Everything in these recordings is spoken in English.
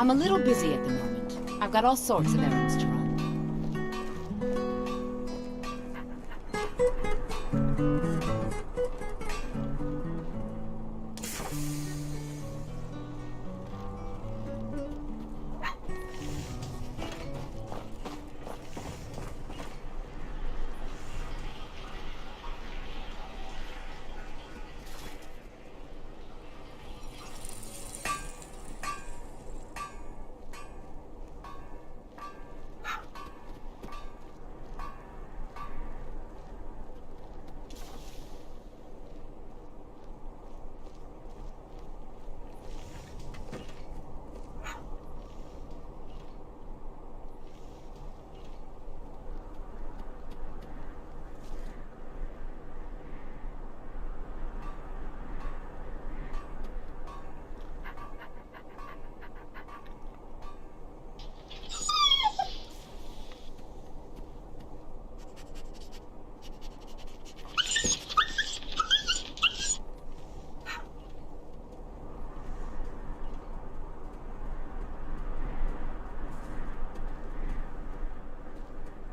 I'm a little busy at the moment. I've got all sorts of errands to run.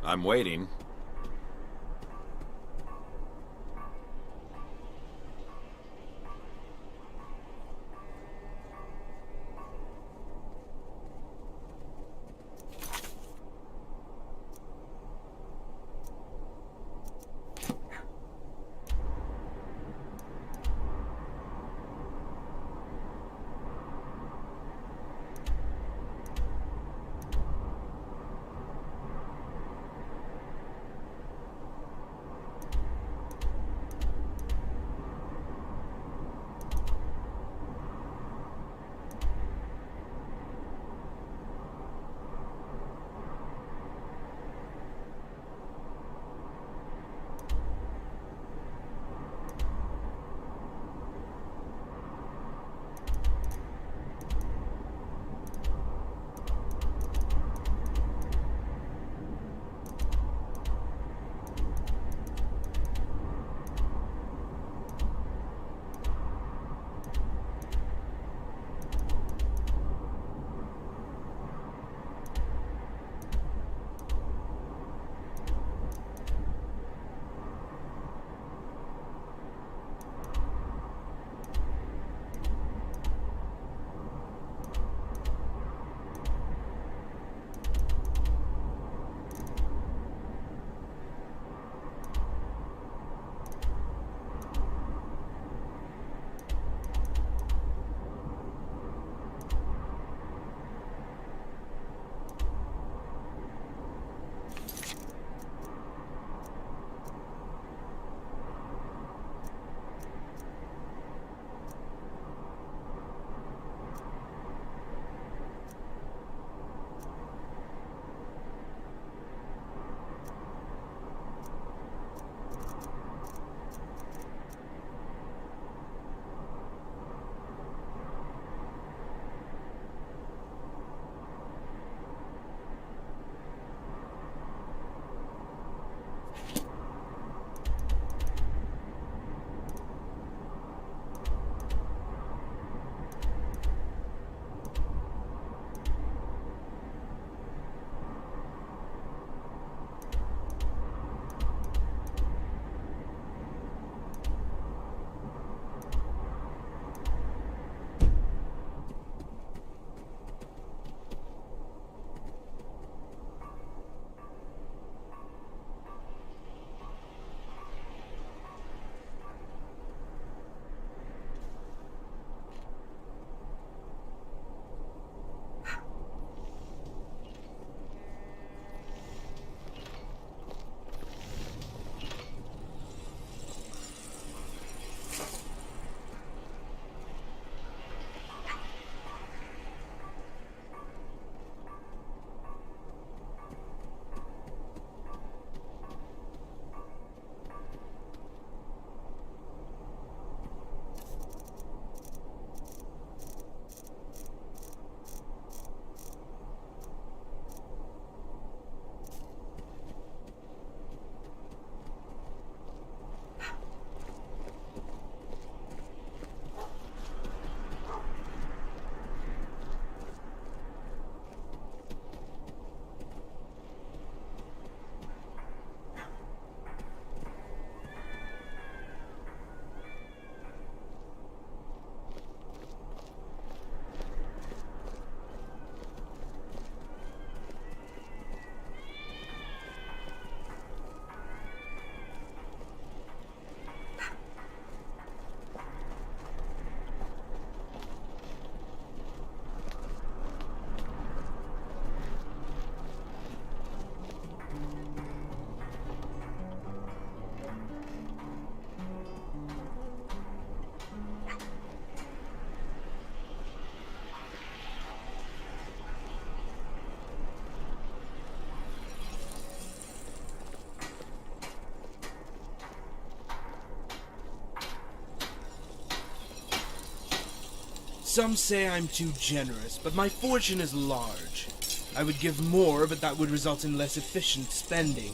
I'm waiting. Some say I'm too generous, but my fortune is large. I would give more, but that would result in less efficient spending.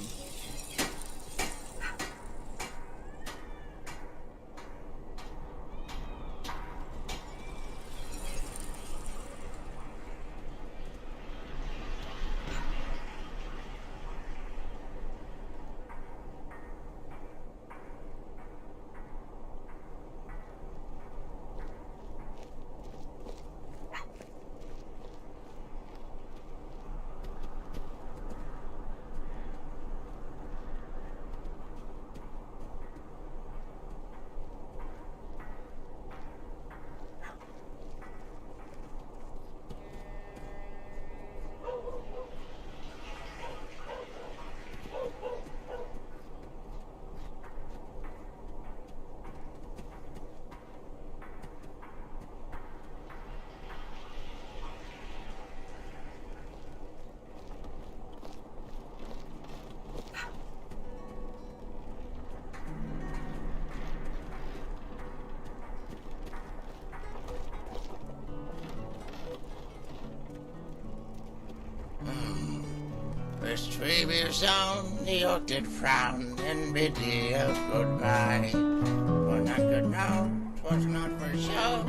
This tree will sound, the oak did frown, and bid thee a goodbye. For none could know, 'twas not for show,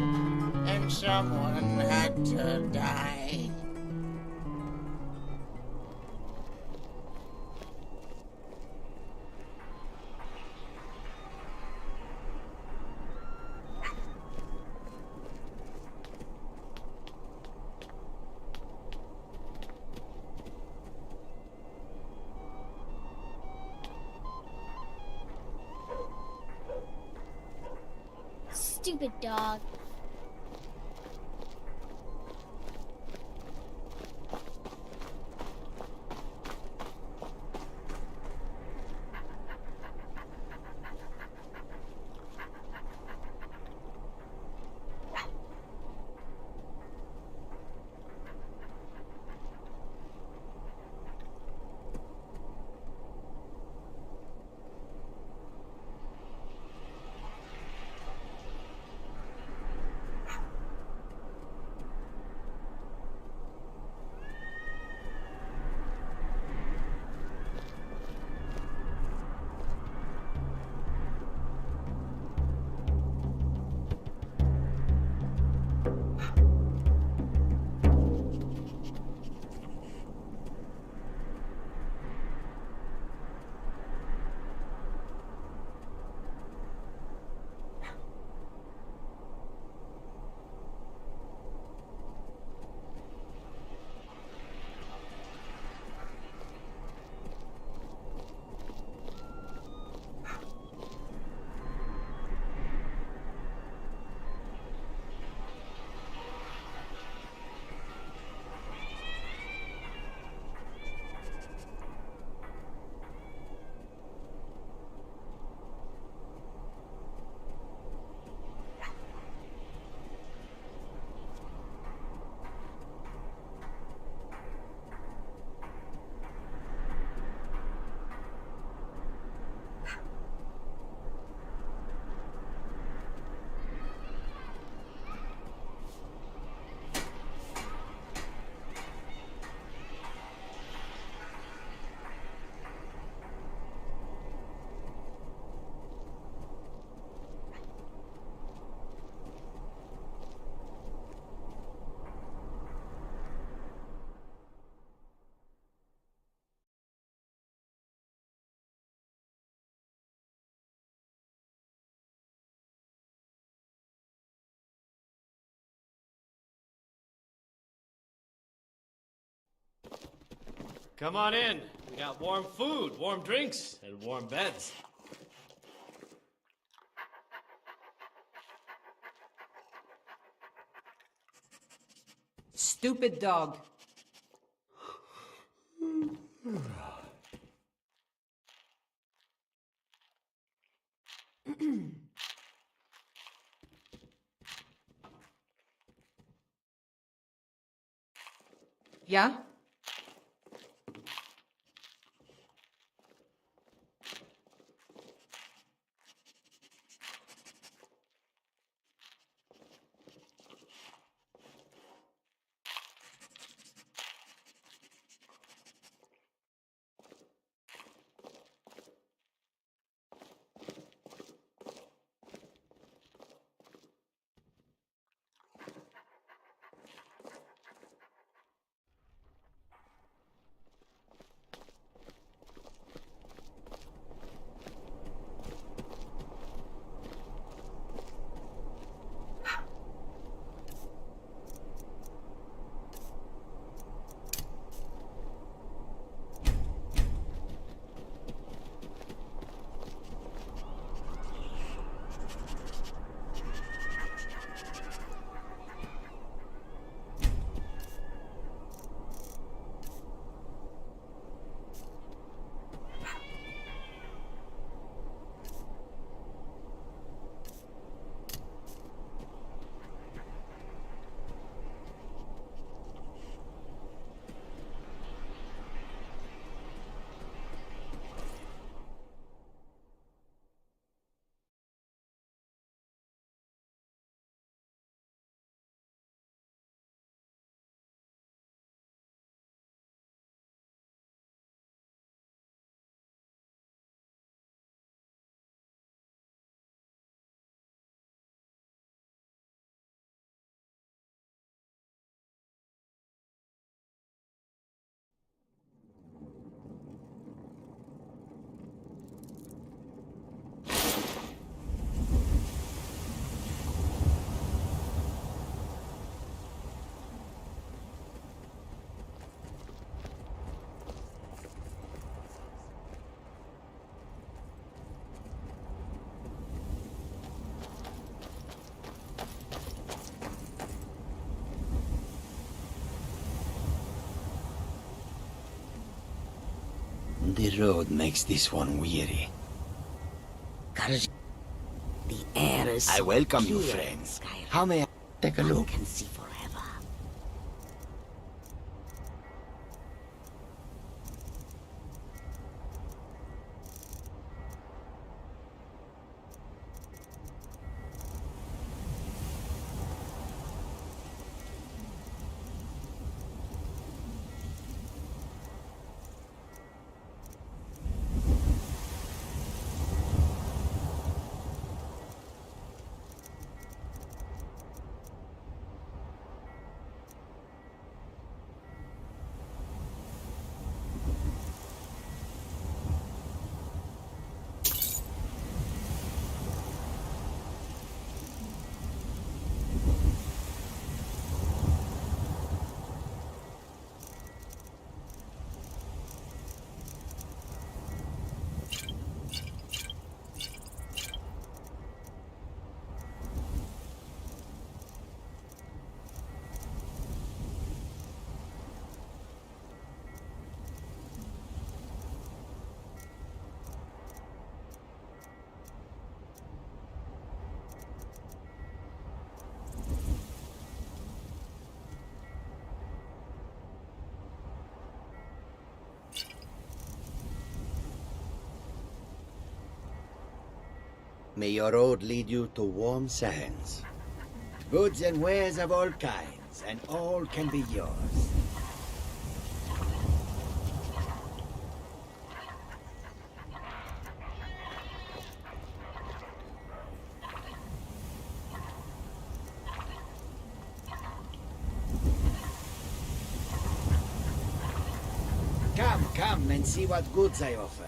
and someone had to die. Stupid dog. Come on in. We got warm food, warm drinks, and warm beds. Stupid dog. Yeah? The road makes this one weary. College. The air is I so welcome you, clear in friend. Skyrim. How may I take a One look? can see forever. May your road lead you to warm sands. Goods and wares of all kinds, and all can be yours. Come and see what goods I offer.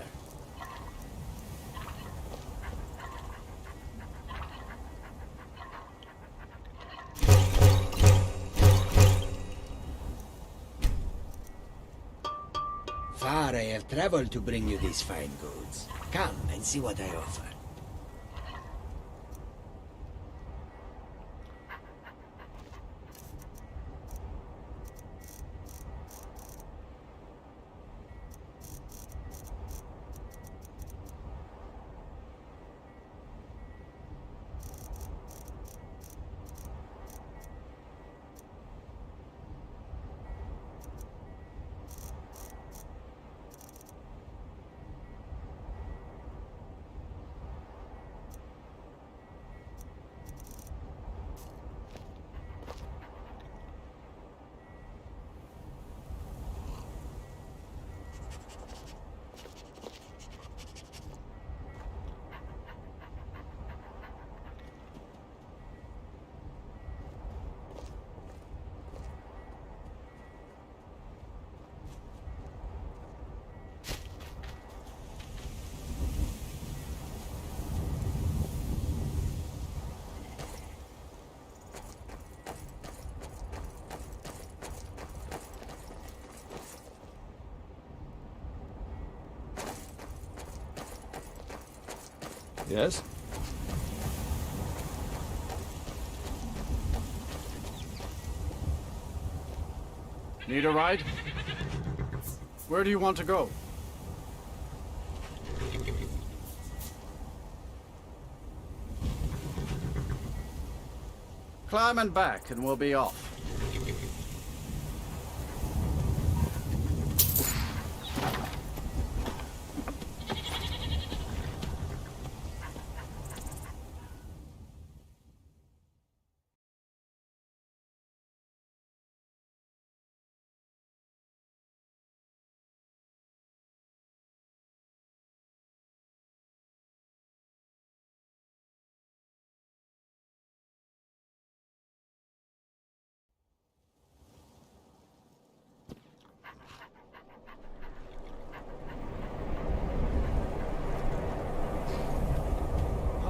Far I have traveled to bring you these fine goods. Come and see what I offer. Yes? Need a ride? Where do you want to go? Climb and back and we'll be off.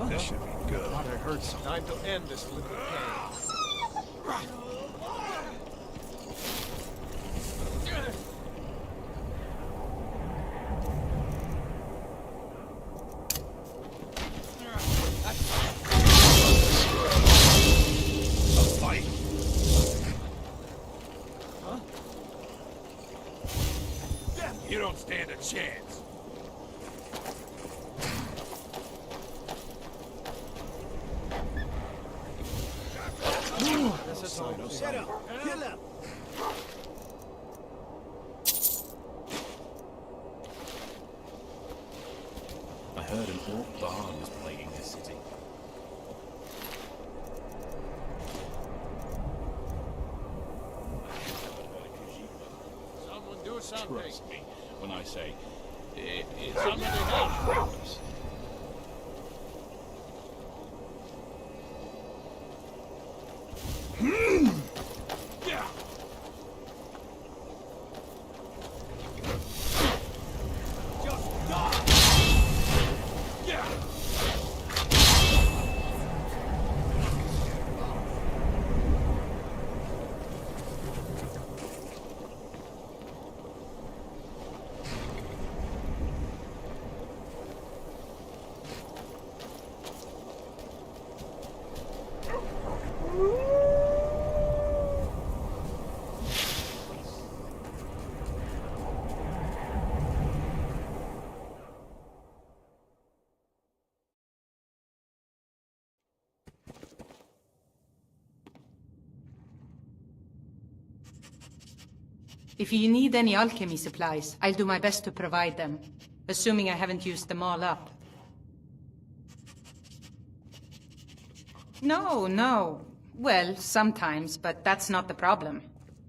This should be good. I heard something. Time to end this little game. A fight? Huh? You don't stand a chance. Get up! Kill him! I heard an orc bard was plaguing this city. Someone do something! Trust me when I say it's Somebody help! If you need any alchemy supplies, I'll do my best to provide them, assuming I haven't used them all up. No. Well, sometimes, but that's not the problem.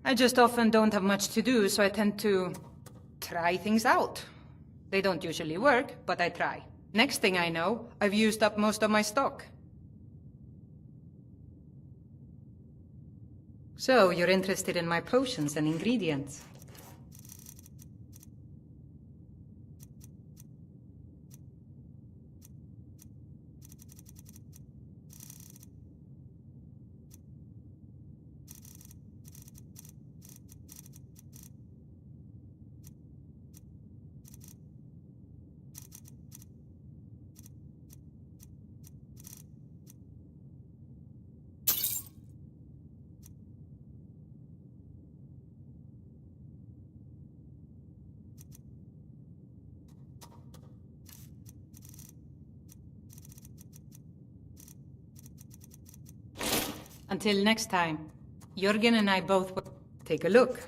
I just often don't have much to do, so I tend to try things out. They don't usually work, but I try. Next thing I know, I've used up most of my stock. So, you're interested in my potions and ingredients? Until next time, Jürgen and I both will take a look.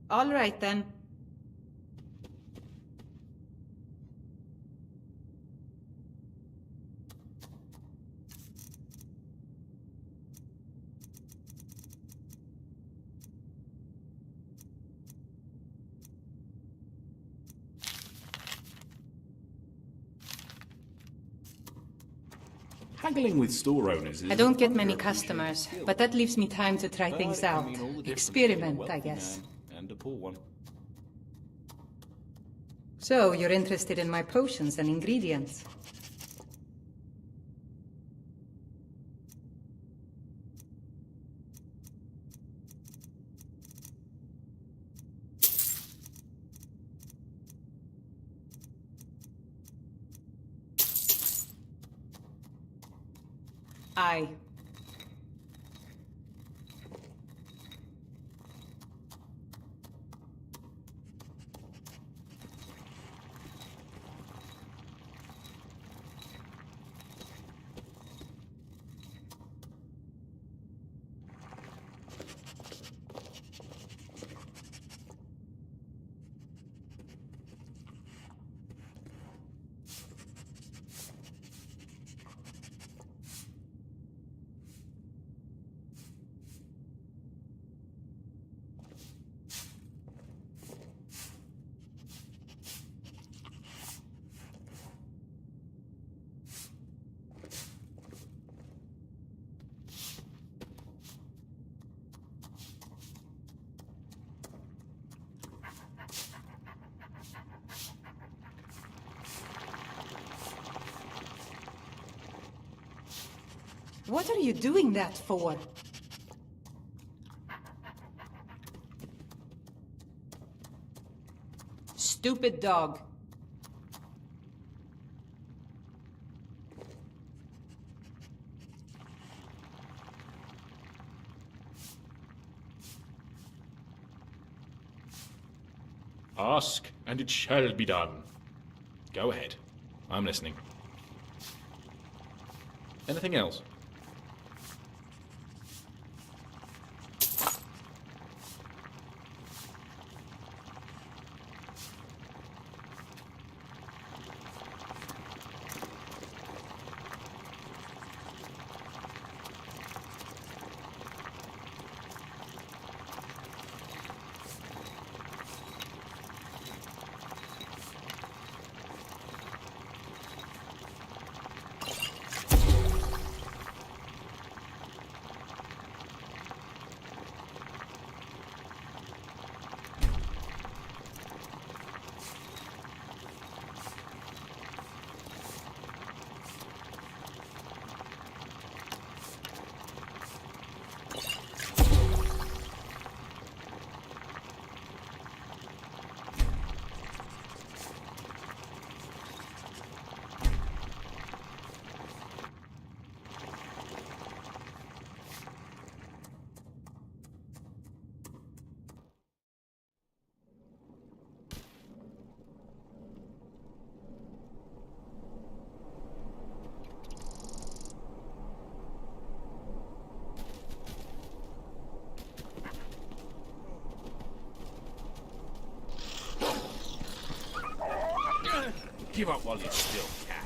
All right, then. Haggling with store owners is... I don't get many customers, but that leaves me time to try things out. Experiment, I guess. And a poor one. So, you're interested in my potions and ingredients? Aye. What are you doing that for? Stupid dog. Ask, and it shall be done. Go ahead. I'm listening. Anything else? Give up while you still can.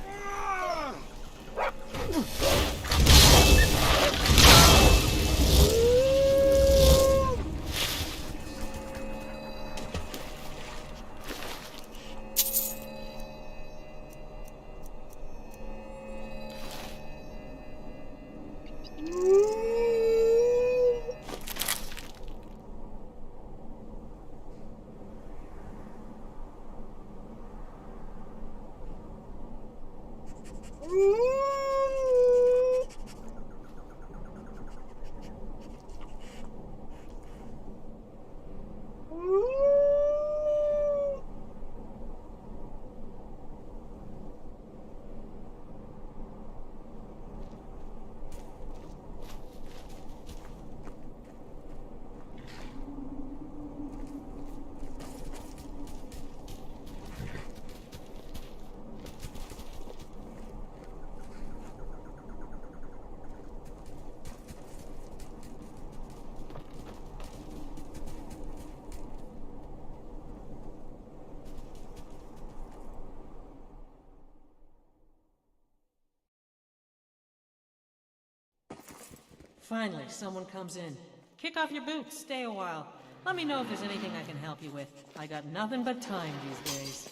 Finally, someone comes in. Kick off your boots, stay a while. Let me know if there's anything I can help you with. I got nothing but time these days.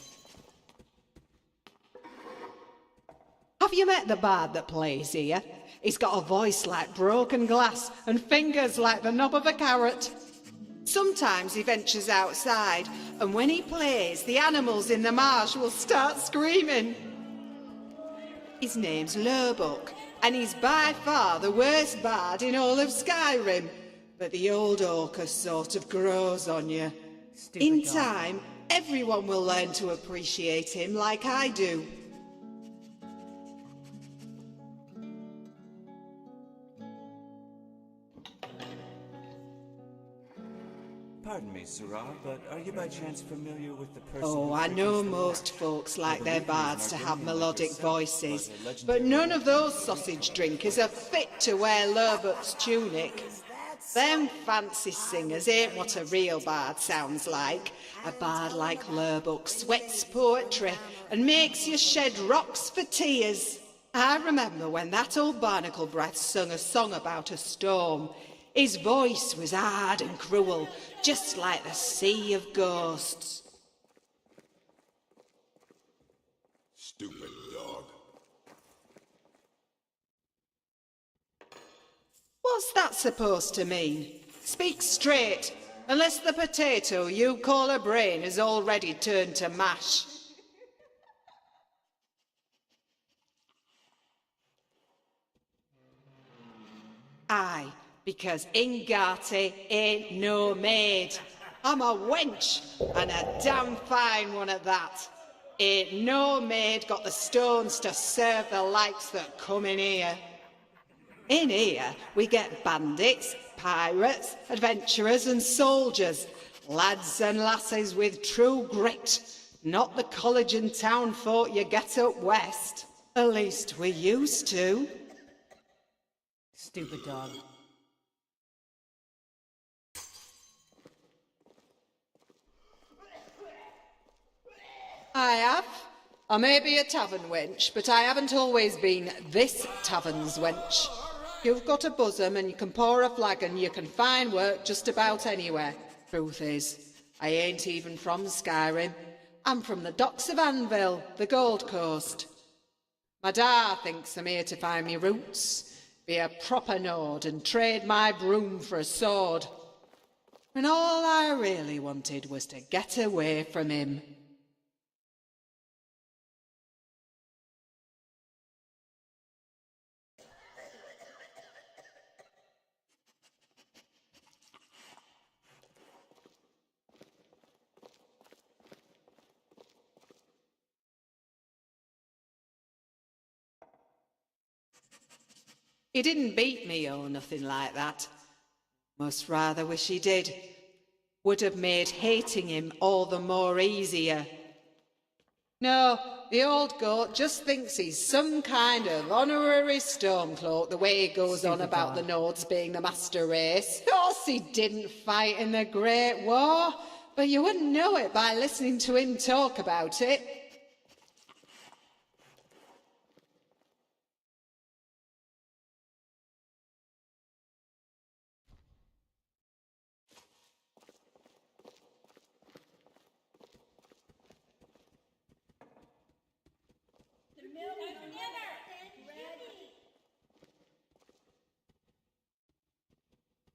Have you met the bard that plays here? He's got a voice like broken glass and fingers like the knob of a carrot. Sometimes he ventures outside, and when he plays, the animals in the marsh will start screaming. His name's Lurbuck, and he's by far the worst bard in all of Skyrim. But the old Orcus sort of grows on you. In time, everyone will learn to appreciate him like I do. Pardon me, Sirrah, but are you by chance familiar with the person Oh, who I know produced the most work? folks Well, like the their Witness bards to aren't have anything like melodic yourself, voices, but a legendary but none of those legend. sausage drinkers are fit to wear Lurbert's tunic. Them fancy singers ain't what a real bard sounds like. A bard like Lurbuck sweats poetry and makes you shed rocks for tears. I remember when that old barnacle breath sung a song about a storm. His voice was hard and cruel, just like the sea of ghosts. Stupid dog. What's that supposed to mean? Speak straight, unless the potato you call a brain has already turned to mash. Aye, because Ingati ain't no maid. I'm a wench, and a damn fine one at that. Ain't no maid got the stones to serve the likes that come in here. In here, we get bandits, pirates, adventurers and soldiers, lads and lasses with true grit, not the college and town folk you get up west. At least we used to. Stupid dog. I have. I may be a tavern wench, but I haven't always been this tavern's wench. You've got a bosom and you can pour a flagon, you can find work just about anywhere. Truth is, I ain't even from Skyrim. I'm from the docks of Anvil, the Gold Coast. My da thinks I'm here to find me roots, be a proper Nord and trade my broom for a sword. And all I really wanted was to get away from him. He didn't beat me or nothing like that. Most rather wish he did. Would have made hating him all the more easier. No, the old goat just thinks he's some kind of honorary Stormcloak the way he goes on about the Nords being the master race. Of course he didn't fight in the Great War, but you wouldn't know it by listening to him talk about it.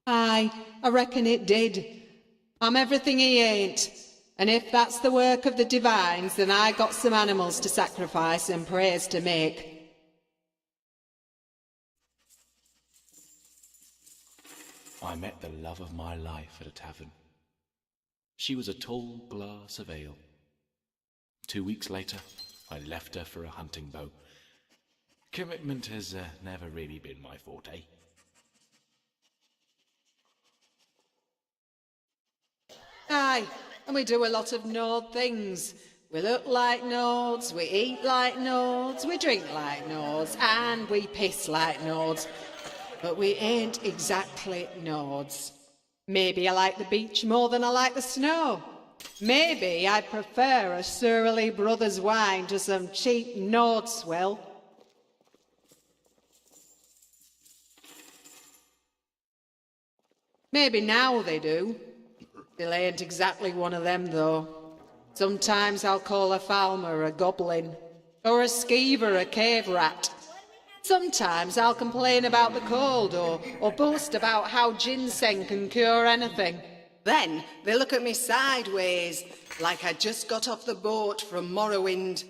Aye, I reckon it did. I'm everything he ain't. And if that's the work of the divines, then I got some animals to sacrifice and prayers to make. I met the love of my life at a tavern. She was a tall glass of ale. 2 weeks later, I left her for a hunting bow. Commitment has never really been my forte. Aye, and we do a lot of Nord things. We look like Nords, we eat like Nords, we drink like Nords, and we piss like Nords. But we ain't exactly Nords. Maybe I like the beach more than I like the snow. Maybe I prefer a surly brother's wine to some cheap Nord swill. Maybe now they do. Still ain't exactly one of them, though. Sometimes I'll call a Falmer a goblin, or a skeever a cave rat. Sometimes I'll complain about the cold, or boast about how ginseng can cure anything. Then they look at me sideways, like I just got off the boat from Morrowind.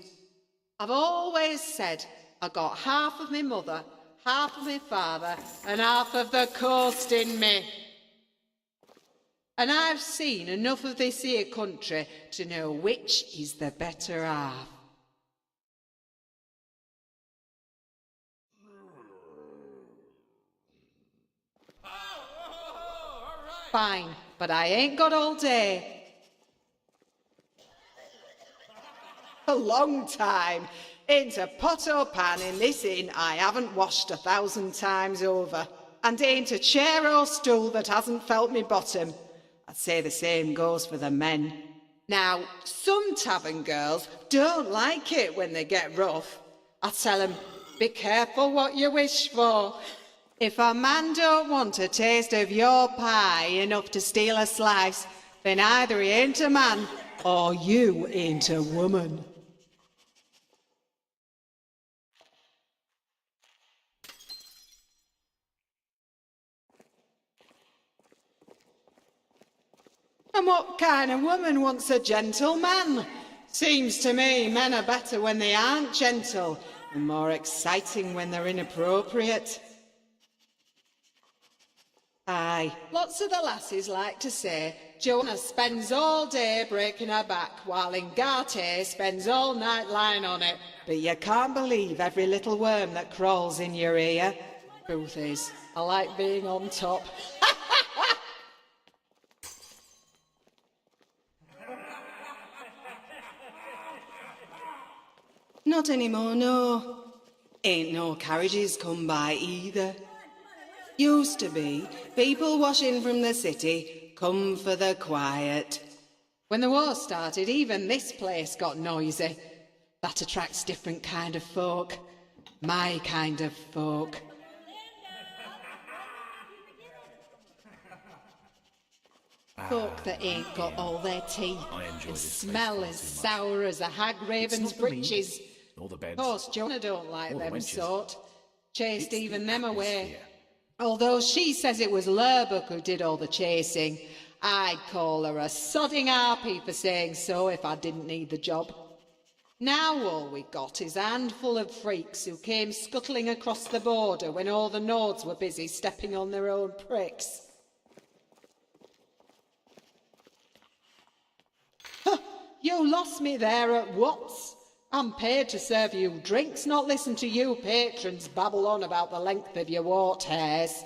I've always said I got half of me mother, half of me father, and half of the coast in me. And I've seen enough of this here country to know which is the better half. Fine, but I ain't got all day. A long time. Ain't a pot or pan in this inn I haven't washed 1,000 times over. And ain't a chair or stool that hasn't felt me bottom. I'd say the same goes for the men. Now, some tavern girls don't like it when they get rough. I tell 'em, be careful what you wish for. If a man don't want a taste of your pie enough to steal a slice, then either he ain't a man or you ain't a woman. And what kind of woman wants a gentleman? Seems to me men are better when they aren't gentle, and more exciting when they're inappropriate. Aye, lots of the lasses like to say Joanna spends all day breaking her back, while Ingarte spends all night lying on it. But you can't believe every little worm that crawls in your ear. Truth is, I like being on top. Not anymore, no. Ain't no carriages come by either. Used to be, people washing from the city come for the quiet. When the war started, even this place got noisy. That attracts different kind of folk. My kind of folk. Folk that ain't got all their teeth and smell as sour as a hag raven's breeches. All the beds. Of course, Joanna don't like All the them wenches. sort. Chased It's even the them away. atmosphere. Although she says it was Lerbuck who did all the chasing, I'd call her a sodding harpy for saying so if I didn't need the job. Now all we got is a handful of freaks who came scuttling across the border when all the Nords were busy stepping on their own pricks. Huh, you lost me there at Watts. I'm paid to serve you drinks, not listen to you patrons babble on about the length of your wart hairs.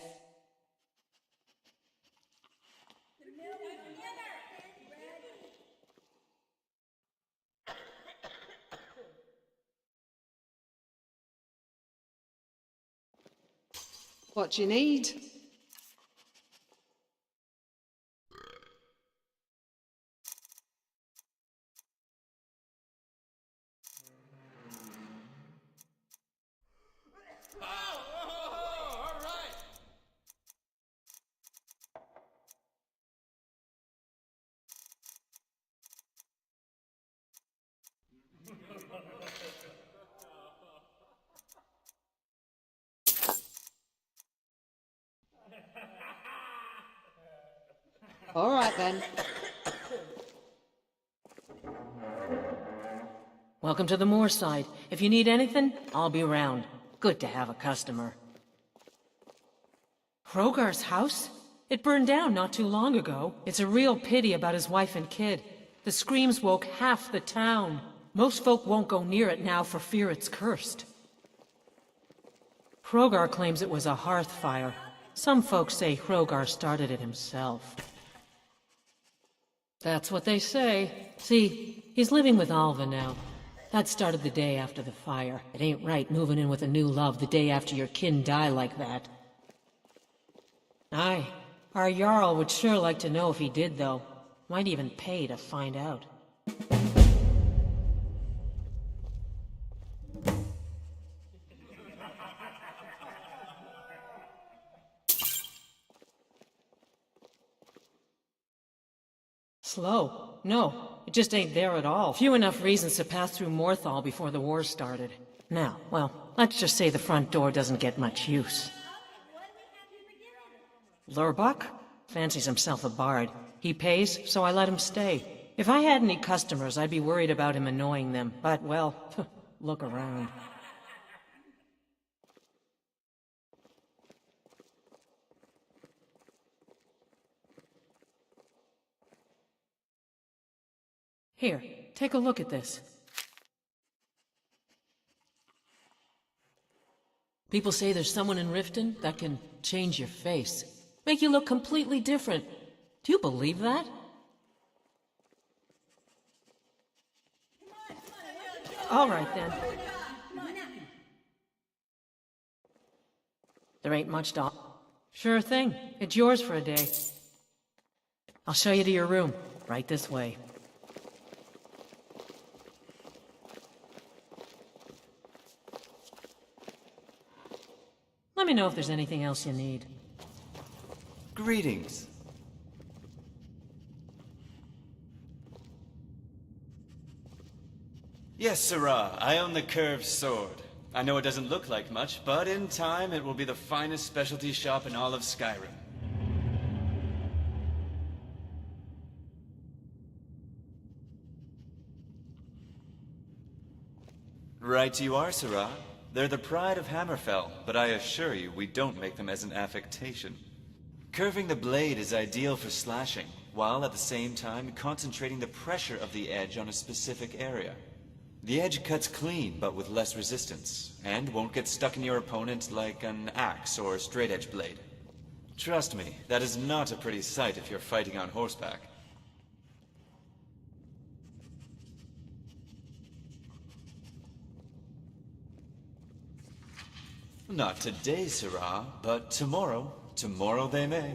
What do you need? All right then. Welcome to the Moorside. If you need anything, I'll be around. Good to have a customer. Hrogar's house? It burned down not too long ago. It's a real pity about his wife and kid. The screams woke half the town. Most folk won't go near it now for fear it's cursed. Hrogar claims it was a hearth fire. Some folks say Hrogar started it himself. That's what they say. See, he's living with Alva now. That started the day after the fire. It ain't right moving in with a new love the day after your kin die like that. Aye, our Jarl would sure like to know if he did, though. Might even pay to find out. Slow? No, it just ain't there at all. Few enough reasons to pass through Morthal before the war started. Now, well, let's just say the front door doesn't get much use. Lurbuck? Fancies himself a bard. He pays, so I let him stay. If I had any customers, I'd be worried about him annoying them. But, well, look around. Here, take a look at this. People say there's someone in Riften that can change your face. Make you look completely different. Do you believe that? All right, then. There ain't much to... Sure thing. It's yours for a day. I'll show you to your room. Right this way. Let me know if there's anything else you need. Greetings. Yes, sirrah, I own the curved sword. I know it doesn't look like much, but in time it will be the finest specialty shop in all of Skyrim. Right you are, sirrah. They're the pride of Hammerfell, but I assure you we don't make them as an affectation. Curving the blade is ideal for slashing, while at the same time concentrating the pressure of the edge on a specific area. The edge cuts clean, but with less resistance, and won't get stuck in your opponent like an axe or a straight-edge blade. Trust me, that is not a pretty sight if you're fighting on horseback. Not today, sirrah, but tomorrow. Tomorrow they may.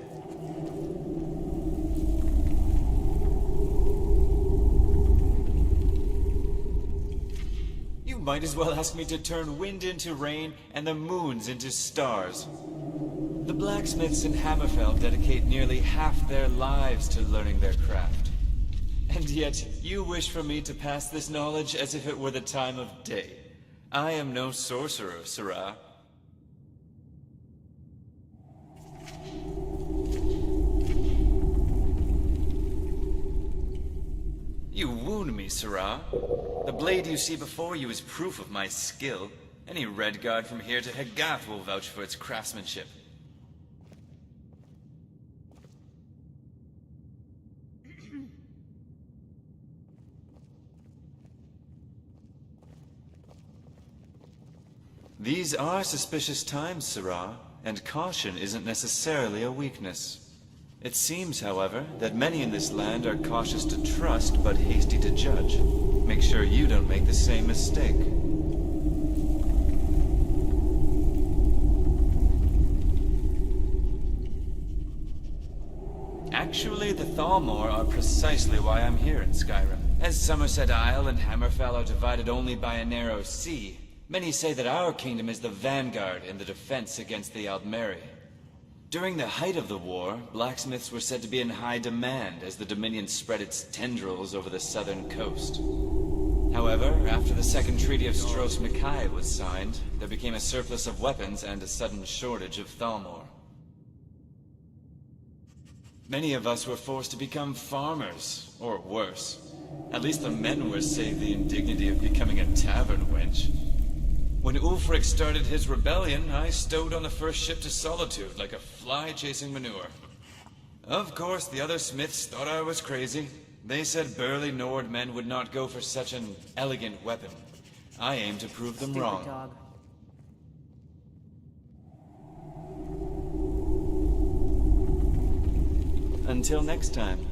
You might as well ask me to turn wind into rain and the moons into stars. The blacksmiths in Hammerfell dedicate nearly half their lives to learning their craft. And yet, you wish for me to pass this knowledge as if it were the time of day. I am no sorcerer, sirrah. You wound me, sirrah. The blade you see before you is proof of my skill. Any Redguard from here to Hegath will vouch for its craftsmanship. These are suspicious times, sirrah, and caution isn't necessarily a weakness. It seems, however, that many in this land are cautious to trust, but hasty to judge. Make sure you don't make the same mistake. Actually, the Thalmor are precisely why I'm here in Skyrim. As Somerset Isle and Hammerfell are divided only by a narrow sea, many say that our kingdom is the vanguard in the defense against the Aldmeri. During the height of the war, blacksmiths were said to be in high demand as the Dominion spread its tendrils over the southern coast. However, after the Second Treaty of Stros M'Kai was signed, there became a surplus of weapons and a sudden shortage of Thalmor. Many of us were forced to become farmers, or worse. At least the men were saved the indignity of becoming a tavern wench. When Ulfric started his rebellion, I stowed on the first ship to Solitude like a fly chasing manure. Of course, the other smiths thought I was crazy. They said burly Nord men would not go for such an elegant weapon. I aim to prove them wrong. Dog. Until next time.